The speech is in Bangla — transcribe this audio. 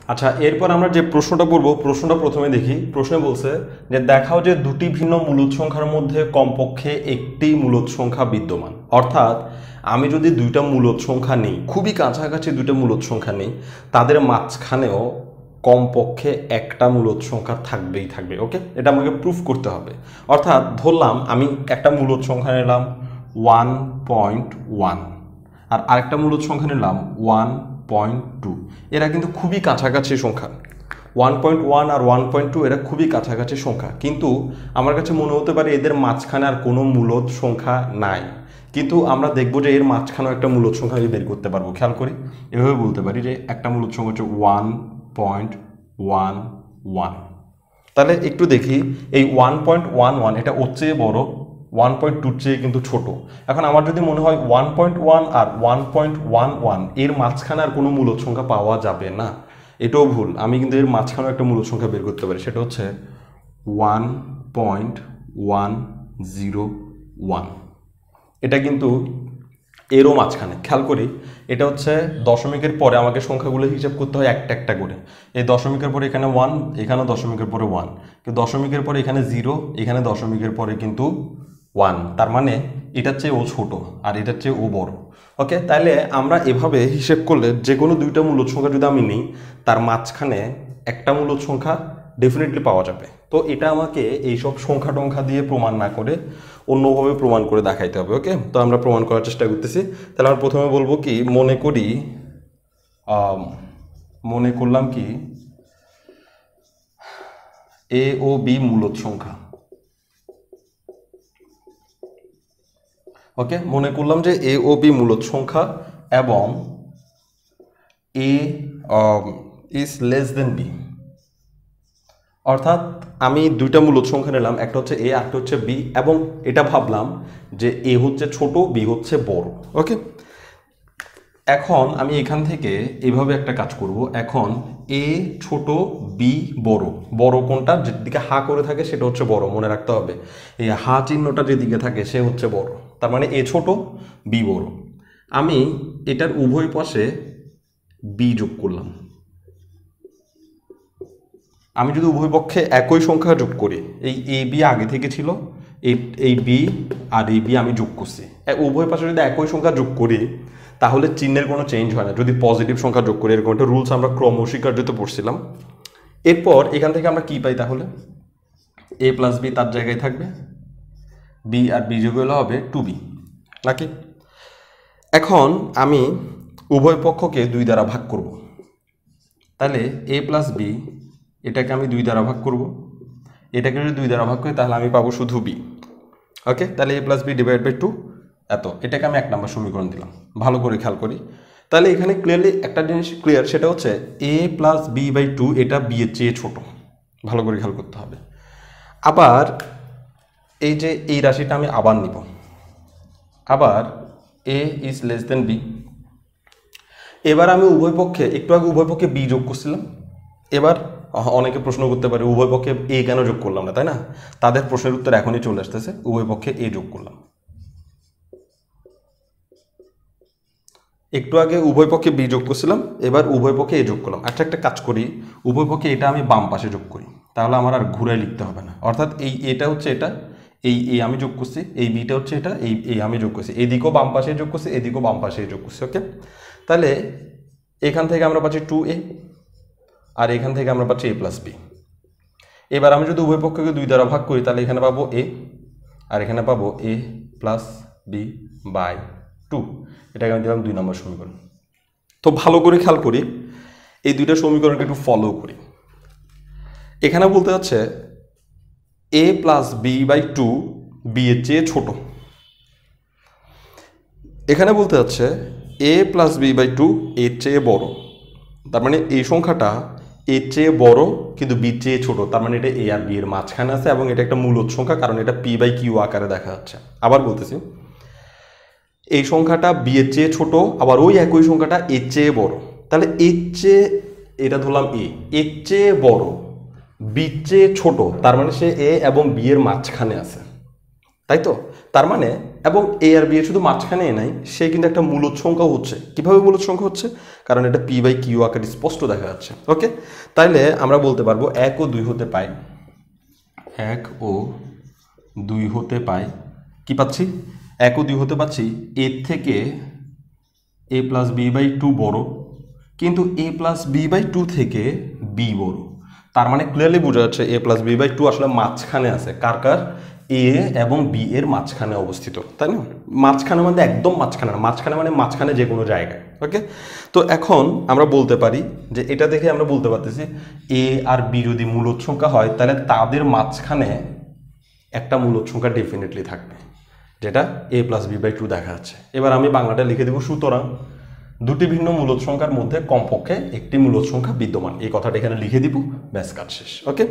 আচ্ছা, এরপর আমরা যে প্রশ্নটা পড়বো, প্রশ্নটা প্রথমে দেখি। প্রশ্নে বলছে যে দেখাও যে দুটি ভিন্ন মূলদ সংখ্যার মধ্যে কমপক্ষে একটি মূলদ সংখ্যা বিদ্যমান। অর্থাৎ আমি যদি দুইটা মূলদ সংখ্যা নেই, খুবই কাছাকাছি দুইটা মূলদ সংখ্যা নেই, তাদের মাঝখানেও কমপক্ষে একটা মূলদ সংখ্যা থাকবেই থাকবে। ওকে, এটা আমাকে প্রুফ করতে হবে। অর্থাৎ ধরলাম আমি একটা মূলদ সংখ্যা নিলাম 1.1 আর আরেকটা মূলদ সংখ্যা নিলাম 1.2। এরা কিন্তু খুবই কাছাকাছি সংখ্যা। 1.1 আর 1.2 এরা খুবই কাছাকাছি সংখ্যা, কিন্তু আমার কাছে মনে হতে পারে এদের মাঝখানে আর কোনো মূলদ সংখ্যা নাই। কিন্তু আমরা দেখব যে এর মাঝখানেও একটা মূলদ সংখ্যা বের করতে পারবো। খেয়াল করি, এভাবে বলতে পারি যে একটা মূলদ সংখ্যা হচ্ছে 1.11। তাহলে একটু দেখি, এই 1.11 এটা ওর চেয়ে বড়, 1.2 চেয়ে কিন্তু ছোট। এখন আমার যদি মনে হয় 1.1 আর 1.11 এর মাঝখানে আর কোনো মূলদ সংখ্যা পাওয়া যাবে না, এটাও ভুল। আমি কিন্তু এর মাঝখানেও একটা মূলদ সংখ্যা বের করতে পারি, সেটা হচ্ছে 1.101। এটা কিন্তু এরও মাঝখানে। খেয়াল করি, এটা হচ্ছে দশমিকের পরে আমাকে সংখ্যাগুলো হিসাব করতে হয় একটা একটা করে। এই দশমিকের পরে এখানে 1, এখানে দশমিকের পরে 1, কিন্তু দশমিকের পরে এখানে 0, এখানে দশমিকের পরে কিন্তু 1। তার মানে এটার চেয়ে ও ছোট আর এটার চেয়ে ও বড়। ওকে, তাহলে আমরা এভাবে হিসেব করলে যে কোনো দুইটা মূলদ সংখ্যা যদি আমি নিই, তার মাঝখানে একটা মূলদ সংখ্যা ডেফিনেটলি পাওয়া যাবে। তো এটা আমাকে এইসব সংখ্যা টংখ্যা দিয়ে প্রমাণ না করে অন্যভাবে প্রমাণ করে দেখাইতে হবে। ওকে, তো আমরা প্রমাণ করার চেষ্টা করতেছি। তাহলে আমরা প্রথমে বলবো কি, মনে করলাম কি এ ও বি মূলদ সংখ্যা। ওকে, মনে করলাম যে এ ও বি মূলদ সংখ্যা এবং এ ইজ লেস দেন বি। অর্থাৎ আমি দুইটা মূলদ সংখ্যা নিলাম, একটা হচ্ছে এ, একটা হচ্ছে বি, এবং এটা ভাবলাম যে এ হচ্ছে ছোট, বি হচ্ছে বড়। ওকে, এখন আমি এখান থেকে এভাবে একটা কাজ করব। এখন এ ছোট, বি বড়। বড় কোনটা? যেদিকে হা করে থাকে সেটা হচ্ছে বড়, মনে রাখতে হবে। এই হা চিহ্নটা যেদিকে থাকে সে হচ্ছে বড়, তার মানে এ ছোট, বি বড়। আমি এটার উভয় পাশে বি যোগ করলাম। আমি যদি উভয় পক্ষে একই সংখ্যা যোগ করি, এই এ বি আগে থেকে ছিল, এই বি আর এই বি আমি যোগ করছি, উভয় পাশে যদি একই সংখ্যা যোগ করি তাহলে চিহ্নের কোনো চেঞ্জ হয় না যদি পজিটিভ সংখ্যা যোগ করি। এরকম একটা রুলস আমরা ক্রমস্বীকার্যতে পড়ছিলাম। এরপর এখান থেকে আমরা কি পাই? তাহলে এ প্লাস বি তার জায়গায় থাকবে, বি আর বি যোগ হলে হবে 2b নাকি? এখন আমি উভয় পক্ষকে 2 দ্বারা ভাগ করব। তাহলে এ প্লাস বি এটাকে আমি 2 দ্বারা ভাগ করব। এটাকে যদি 2 দ্বারা ভাগ করি তাহলে আমি পাবো শুধু বি। ওকে, তাহলে এ প্লাস বি ডিভাইড বাই 2 এত। এটাকে আমি 1 নম্বর সমীকরণ দিলাম। ভালো করে খেয়াল করি, তাহলে এখানে ক্লিয়ারলি একটা জিনিস ক্লিয়ার, সেটা হচ্ছে এ প্লাস বি বাই 2 এটা বি এর চেয়ে ছোট। ভালো করে খেয়াল করতে হবে। আবার এই যে এই রাশিটা আমি আবার নিব, আবার এ ইজ লেস দেন বি। এবার আমি উভয় পক্ষে, একটু আগে উভয় পক্ষে বি যোগ করছিলাম। এবার অনেকে প্রশ্ন করতে পারে উভয় পক্ষে এ কেন যোগ করলাম না, তাই না? তাদের প্রশ্নের উত্তর এখনই চলে আসতেছে। উভয় পক্ষে এ যোগ করলাম। একটু আগে উভয় পক্ষে বি যোগ করছিলাম, এবার উভয় পক্ষে এ যোগ করলাম। আচ্ছা, একটা কাজ করি, উভয় পক্ষে এটা আমি বাম পাশে যোগ করি, তাহলে আমার আর ঘুরায় লিখতে হবে না। অর্থাৎ এই এটা হচ্ছে এটা, এই এ আমি যোগ করছি, এই বিটা হচ্ছে এটা, এই এ আমি যোগ করছি, এদিকেও বাম পাশে যোগ করছি, এদিকেও বাম পাশে যোগ করছি। ওকে, তাহলে এখান থেকে আমরা পাচ্ছি 2a, আর এখান থেকে আমরা পাচ্ছি এ প্লাস বি। এবার আমি যদি উভয় পক্ষকে 2 দ্বারা ভাগ করি তাহলে এখানে পাবো এ, আর এখানে পাবো এ প্লাস বি বাই 2। এটাকে আমি দিলাম 2 নম্বর সমীকরণ। তো ভালো করে খেয়াল করি, এই দুইটা সমীকরণকে একটু ফলো করি। এখানে বলতে যাচ্ছে এ প্লাস বি বাই 2 বি এর চেয়ে ছোট। এখানে বলতে যাচ্ছে এ প্লাস বি বাই 2 এর চেয়ে বড়। তার মানে এই সংখ্যাটা এর চেয়ে বড় কিন্তু বি চেয়ে ছোট, তার মানে এটা এ আর বি এর মাঝখানে আছে, এবং এটা একটা মূলদ সংখ্যা, কারণ এটা পি বাই কিউ আকারে দেখা যাচ্ছে। আবার বলতেছি, এই সংখ্যাটা বি এর চেয়ে ছোট, আবার ওই একই সংখ্যাটা এর চেয়ে বড়। তাহলে এর চেয়ে, এটা ধরলাম এ, এর চেয়ে বড়, বি চেয়ে ছোট, তার মানে সে এ এবং বি এর মাঝখানে আছে, তাই তো? তার মানে, এবং এ আর বি এর শুধু মাঝখানে নাই, সে কিন্তু একটা মূলদ সংখ্যাও হচ্ছে। কিভাবে মূলদ সংখ্যা হচ্ছে? কারণ এটা পি বাই কিউ আকারে স্পষ্ট দেখা যাচ্ছে। ওকে, তাইলে আমরা বলতে পারবো 1 ও 2 হতে পাই, 1 ও 2 হতে পাই, কি পাচ্ছি? 1 ও 2 হতে পাচ্ছি এর থেকে এ প্লাস বি বাই টু বড়, কিন্তু এ প্লাস বি বাই টু থেকে বি বড়। তার মানে ক্লিয়ারলি বোঝা যাচ্ছে এ প্লাস বি বাই টু আসলে মাঝখানে আছে। কার কার? এ এবং বি এর মাঝখানে অবস্থিত, তাই না? মাঝখানে মানে একদম মাঝখানে না, মাঝখানে মানে মাঝখানে যে কোনো জায়গায়। ওকে, তো এখন আমরা বলতে পারি যে এটা দেখে আমরা বলতে পারতেছি এ আর বি যদি মূলদ সংখ্যা হয় তাহলে তাদের মাঝখানে একটা মূলদ সংখ্যা ডেফিনেটলি থাকবে, যেটা এ প্লাস বি বাই টু দেখা যাচ্ছে। এবার আমি বাংলাটা লিখে দেবো, সুতরাং দুটি ভিন্ন মূলদ সংখ্যার মধ্যে কমপক্ষে একটি মূলদ সংখ্যা বিদ্যমান। এই কথাটা এখানে লিখে দিব, ব্যাস কাজ শেষ। ওকে।